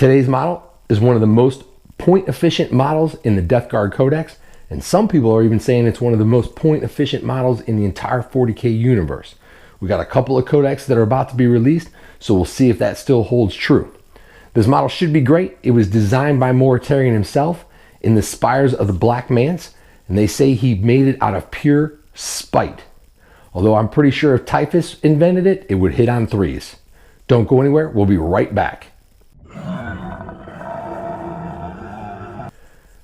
Today's model is one of the most point efficient models in the Death Guard Codex, and some people are even saying it's one of the most point efficient models in the entire 40k universe. We got a couple of codex that are about to be released, so we'll see if that still holds true. This model should be great. It was designed by Moritarian himself in the spires of the Black Manse, and they say he made it out of pure spite. Although I'm pretty sure if Typhus invented it, it would hit on threes. Don't go anywhere, we'll be right back.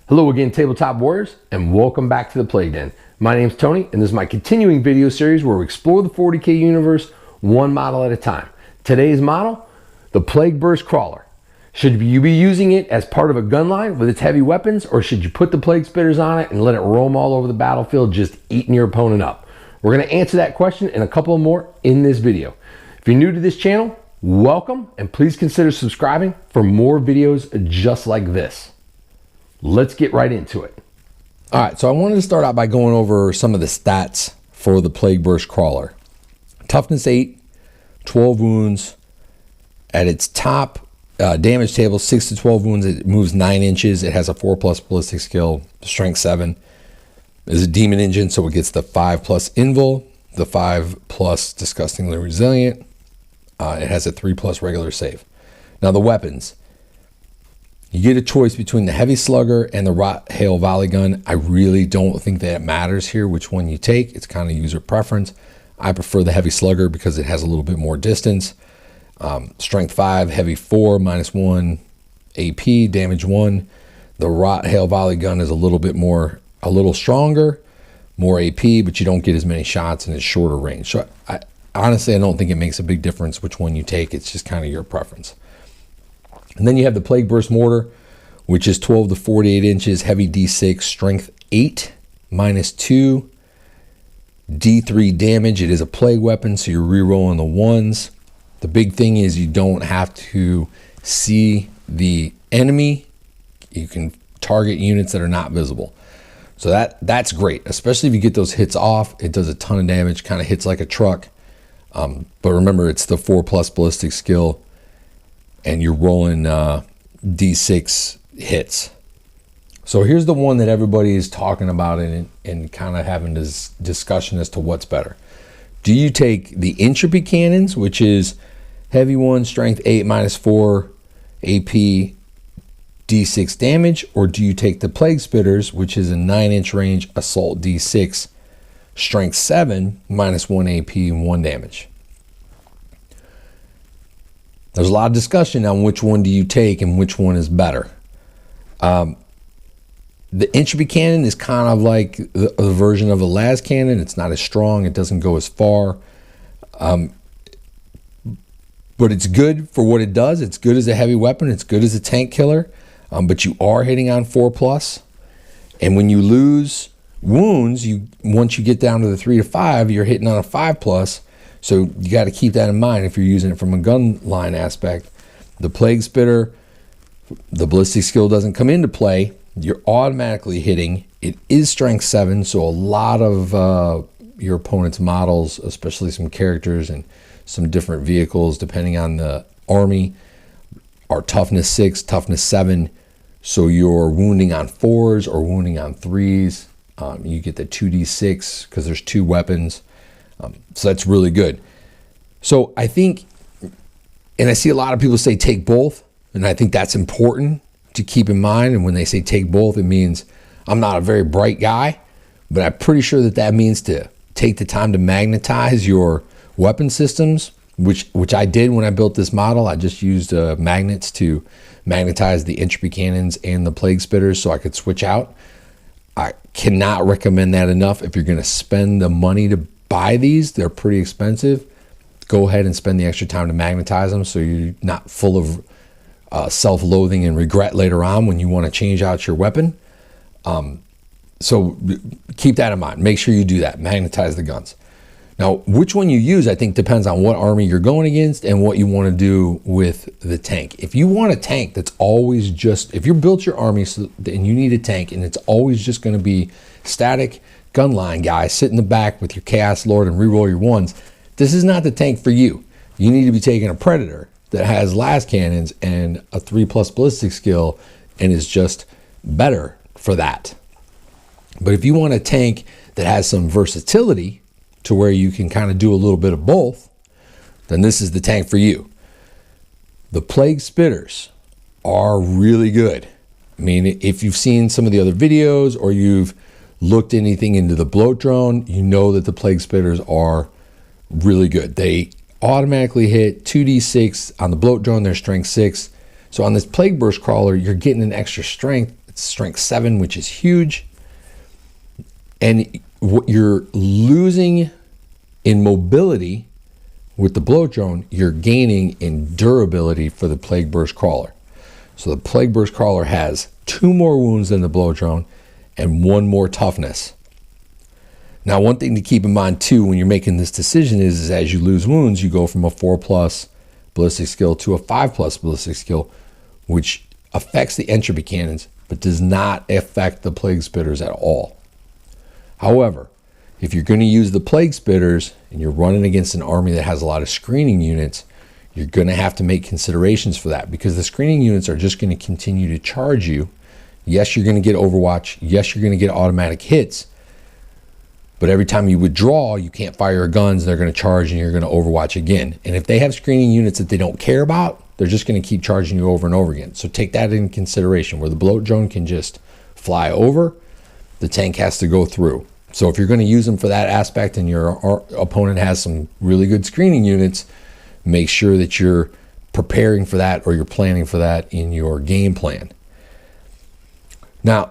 Hello again, Tabletop Warriors, and welcome back to the Plague Den. My name's Tony, and this is my continuing video series where we explore the 40k universe one model at a time. Today's model, the Plagueburst Crawler. Should you be using it as part of a gun line with its heavy weapons, or should you put the Plague Spitters on it and let it roam all over the battlefield, just eating your opponent up? We're going to answer that question and a couple more in this video. If you're new to this channel, welcome, and please consider subscribing for more videos just like this. Let's get right into it. All right, so I wanted to start out by going over some of the stats for the Plagueburst Crawler. Toughness 8, 12 wounds. At its top damage table, 6 to 12 wounds. It moves 9 inches. It has a 4+ ballistic skill. Strength 7. Is a demon engine, so it gets the 5+ invul, the 5+ disgustingly resilient. It has a 3+ regular save. Now the weapons. You get a choice between the heavy slugger and the rot hail volley gun. I really don't think that it matters here which one you take. It's kind of user preference. I prefer the heavy slugger because it has a little bit more distance. Strength 5, heavy 4, -1 AP, damage 1. The rot hail volley gun is a little stronger, more AP, but you don't get as many shots and it's shorter range. So honestly, I don't think it makes a big difference which one you take. It's just kind of your preference. And then you have the Plagueburst Mortar, which is 12 to 48 inches, heavy D6, strength 8, -2, D3 damage. It is a plague weapon, so you're re-rolling the ones. The big thing is you don't have to see the enemy. You can target units that are not visible. So that's great, especially if you get those hits off. It does a ton of damage, kind of hits like a truck. But remember, it's the 4+ ballistic skill, and you're rolling D6 hits. So here's the one that everybody is talking about and kind of having this discussion as to what's better. Do you take the entropy cannons, which is heavy 1, strength 8, -4 AP, D6 damage, or do you take the Plague Spitters, which is a 9-inch range assault D6, strength 7, -1 AP and 1 damage? There's a lot of discussion on which one do you take and which one is better. The entropy cannon is kind of like the version of a las cannon. It's not as strong. It doesn't go as far. But it's good for what it does. It's good as a heavy weapon. It's good as a tank killer. But you are hitting on 4+. And when you lose wounds, once you get down to the 3 to 5, you're hitting on a 5+. So you got to keep that in mind if you're using it from a gun line aspect. The Plague Spitter, the ballistic skill doesn't come into play. You're automatically hitting. It is strength 7, so a lot of your opponent's models, especially some characters and some different vehicles, depending on the army, are toughness 6, toughness 7. So you're wounding on 4s or wounding on 3s. You get the 2d6 because there's 2 weapons. So that's really good. So I think, and I see a lot of people say take both, and I think that's important to keep in mind. And when they say take both, it means I'm not a very bright guy, but I'm pretty sure that means to take the time to magnetize your weapon systems, which I did when I built this model. I just used magnets to magnetize the entropy cannons and the Plague Spitters so I could switch out. I cannot recommend that enough. If you're going to spend the money to buy these, they're pretty expensive. Go ahead and spend the extra time to magnetize them so you're not full of self-loathing and regret later on when you want to change out your weapon. So keep that in mind. Make sure you do that. Magnetize the guns. Now, which one you use, I think, depends on what army you're going against and what you want to do with the tank. If you want a tank that's always just, if you built your army and you need a tank and it's always just going to be static gun line guy, sit in the back with your Chaos Lord and reroll your ones, this is not the tank for you. You need to be taking a Predator that has las cannons and a 3+ ballistic skill and is just better for that. But if you want a tank that has some versatility to where you can kind of do a little bit of both, then this is the tank for you. The Plague Spitters are really good. I mean, if you've seen some of the other videos or you've looked anything into the bloat drone, you know that the Plague Spitters are really good. They automatically hit 2d6 on the bloat drone. They're strength 6. So on this Plagueburst crawler, you're getting an extra strength. It's strength 7, which is huge. And what you're losing in mobility with the bloat drone, you're gaining in durability for the Plagueburst crawler. So the Plagueburst crawler has 2 more wounds than the bloat drone and 1 more toughness. Now, one thing to keep in mind too when you're making this decision is as you lose wounds, you go from a 4+ ballistic skill to a 5+ ballistic skill, which affects the entropy cannons, but does not affect the Plague Spitters at all. However, if you're going to use the Plague Spitters and you're running against an army that has a lot of screening units, you're going to have to make considerations for that, because the screening units are just going to continue to charge you. Yes, you're going to get Overwatch. Yes, you're going to get automatic hits. But every time you withdraw, you can't fire your guns. They're going to charge and you're going to Overwatch again. And if they have screening units that they don't care about, they're just going to keep charging you over and over again. So take that into consideration. Where the bloat drone can just fly over, the tank has to go through. So if you're going to use them for that aspect and your opponent has some really good screening units, make sure that you're preparing for that or you're planning for that in your game plan. Now,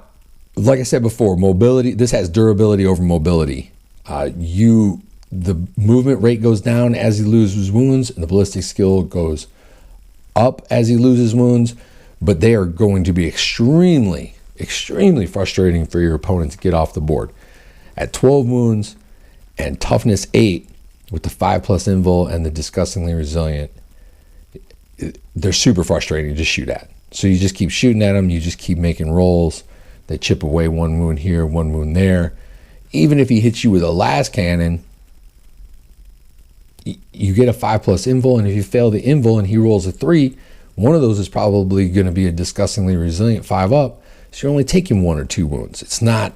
like I said before, mobility, this has durability over mobility. The movement rate goes down as he loses wounds, and the ballistic skill goes up as he loses wounds, but they are going to be extremely, extremely frustrating for your opponent to get off the board. At 12 wounds and toughness 8 with the 5+ invul and the disgustingly resilient, they're super frustrating to just shoot at. So you just keep shooting at them, you just keep making rolls. They chip away 1 wound here, 1 wound there. Even if he hits you with a las cannon, you get a 5+ invul, and if you fail the invul and he rolls a 3, one of those is probably going to be a disgustingly resilient 5-up. So you're only taking 1 or 2 wounds. It's not,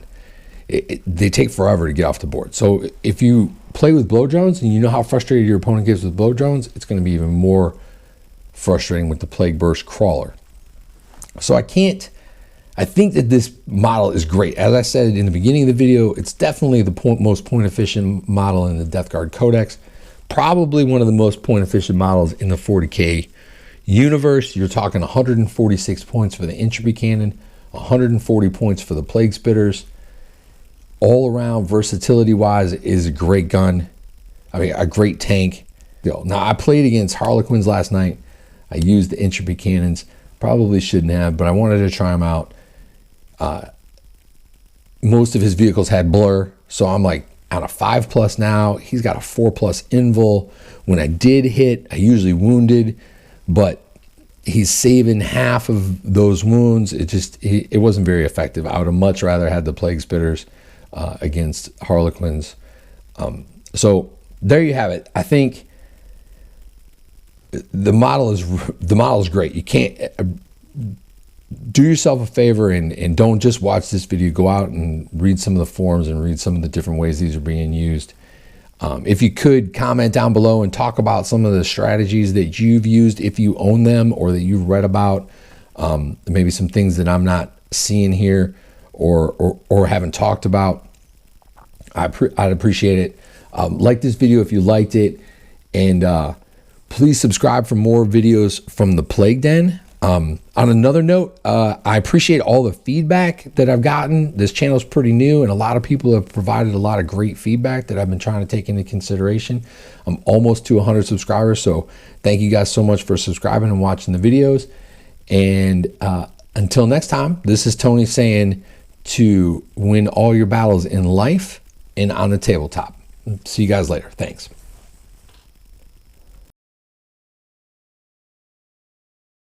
they take forever to get off the board. So if you play with blow drones and you know how frustrated your opponent gets with blow drones, it's going to be even more frustrating with the Plagueburst crawler. So I think that this model is great. As I said in the beginning of the video, it's definitely the most point efficient model in the Death Guard Codex. Probably one of the most point efficient models in the 40k universe. You're talking 146 points for the entropy cannon, 140 points for the Plague Spitters. All around versatility wise is a great gun. I mean, a great tank. Now I played against Harlequins last night. I used the entropy cannons. Probably shouldn't have, but I wanted to try them out. Most of his vehicles had blur, so I'm like on a 5+ now. He's got a 4+ invul. When I did hit, I usually wounded, but he's saving half of those wounds. It wasn't very effective. I would have much rather had the Plague Spitters against Harlequins. So there you have it. I think the model is great. You can't do yourself a favor and don't just watch this video. Go out and read some of the forums and read some of the different ways these are being used. If you could comment down below and talk about some of the strategies that you've used, if you own them or that you've read about, maybe some things that I'm not seeing here or haven't talked about, I'd appreciate it. Like this video if you liked it, and please subscribe for more videos from the Plague Den. On another note, I appreciate all the feedback that I've gotten. This channel is pretty new and a lot of people have provided a lot of great feedback that I've been trying to take into consideration. I'm almost to 100 subscribers, so thank you guys so much for subscribing and watching the videos. And until next time, this is Tony saying to win all your battles in life and on the tabletop. See you guys later. Thanks.